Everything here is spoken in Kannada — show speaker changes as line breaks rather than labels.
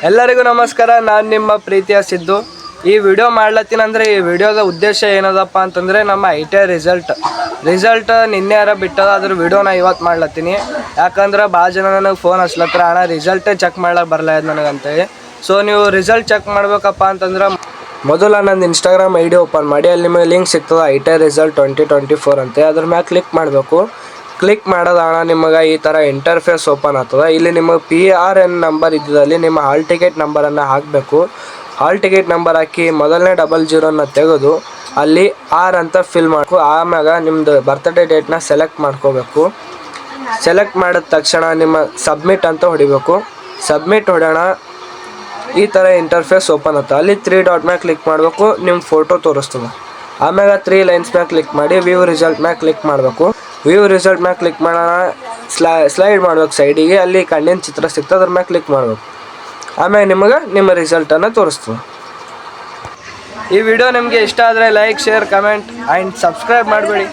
ಎಲ್ಲರಿಗೂ ನಮಸ್ಕಾರ. ನಾನು ನಿಮ್ಮ ಪ್ರೀತಿಯ ಸಿದ್ದು. ಈ ವಿಡಿಯೋ ಮಾಡ್ಲತ್ತೀನಂದ್ರೆ ಈ ವಿಡಿಯೋದ ಉದ್ದೇಶ ಏನದಪ್ಪ ಅಂತಂದರೆ ನಮ್ಮ ITI ರಿಸಲ್ಟ್ ನಿನ್ನೆ ಬಿಟ್ಟದ. ಅದ್ರ ವಿಡಿಯೋನ ಇವತ್ತು ಮಾಡ್ಲತ್ತೀನಿ. ಯಾಕಂದ್ರೆ ಭಾಳ ಜನ ನನಗೆ ಫೋನ್ ಹಚ್ಲತ್ರ, ಅಣ್ಣ ರಿಸಲ್ಟೇ ಚೆಕ್ ಮಾಡ್ಲಿಕ್ಕೆ ಬರಲಾಯ್ದು ನನಗಂತೇಳಿ. ಸೊ ನೀವು ರಿಸಲ್ಟ್ ಚೆಕ್ ಮಾಡ್ಬೇಕಪ್ಪ ಅಂತಂದ್ರೆ ಮೊದಲು ನಂದು Instagram ID ಓಪನ್ ಮಾಡಿ, ಅಲ್ಲಿ ನಿಮಗೆ ಲಿಂಕ್ ಸಿಗ್ತದೆ ITI ರಿಸಲ್ಟ್ 2024 ಅಂತ. ಅದ್ರ ಮ್ಯಾಗ ಕ್ಲಿಕ್ ಮಾಡಬೇಕು. ಕ್ಲಿಕ್ ಮಾಡೋದಣ್ಣ ನಿಮಗೆ ಈ ಥರ ಇಂಟರ್ಫೇಸ್ ಓಪನ್ ಆಗ್ತದೆ. ಇಲ್ಲಿ ನಿಮಗೆ PRN ನಂಬರ್ ಇದ್ದಲ್ಲಿ ನಿಮ್ಮ ಹಾಲ್ ಟಿಕೆಟ್ ನಂಬರನ್ನು ಹಾಕಬೇಕು. ಹಾಲ್ ಟಿಕೆಟ್ ನಂಬರ್ ಹಾಕಿ ಮೊದಲನೇ 00 ತೆಗೆದು ಅಲ್ಲಿ R ಅಂತ ಫಿಲ್ ಮಾಡ್ಕೊ. ಆಮ್ಯಾಗ ನಿಮ್ಮದು ಬರ್ತ್ಡೇ ಡೇಟ್ನ ಸೆಲೆಕ್ಟ್ ಮಾಡ್ಕೋಬೇಕು. ಸೆಲೆಕ್ಟ್ ಮಾಡಿದ ತಕ್ಷಣ ನಿಮ್ಮ ಸಬ್ಮಿಟ್ ಅಂತ ಹೊಡಿಬೇಕು. ಸಬ್ಮಿಟ್ ಹೊಡೋಣ, ಈ ಥರ ಇಂಟರ್ಫೇಸ್ ಓಪನ್ ಆಗ್ತದೆ. ಅಲ್ಲಿ 3 ಡಾಟ್ ಮ್ಯಾಗ ಕ್ಲಿಕ್ ಮಾಡಬೇಕು, ನಿಮ್ಮ ಫೋಟೋ ತೋರಿಸ್ತದೆ. ಆಮ್ಯಾಗ 3 ಲೈನ್ಸ್ ಮ್ಯಾಗ ಕ್ಲಿಕ್ ಮಾಡಿ ವ್ಯೂ ರಿಸಲ್ಟ್ ಮ್ಯಾಗ ಕ್ಲಿಕ್ ಮಾಡಬೇಕು. ವ್ಯೂ ರಿಸಲ್ಟ್ ಮ್ಯಾಗ ಕ್ಲಿಕ್ ಮಾಡೋಣ, ಸ್ಲೈಡ್ ಮಾಡ್ಬೇಕು ಸೈಡಿಗೆ. ಅಲ್ಲಿ ಕಣ್ಣಿನ ಚಿತ್ರ ಸಿಗ್ತದೆ, ಅದ್ರ ಮ್ಯಾಗ ಕ್ಲಿಕ್ ಮಾಡಬೇಕು. ಆಮ್ಯಾಗ ನಿಮಗೆ ನಿಮ್ಮ ರಿಸಲ್ಟನ್ನು ತೋರಿಸ್ತದೆ. ಈ ವಿಡಿಯೋ ನಿಮಗೆ ಇಷ್ಟ ಆದರೆ like, share, comment and subscribe ಮಾಡಬೇಡಿ.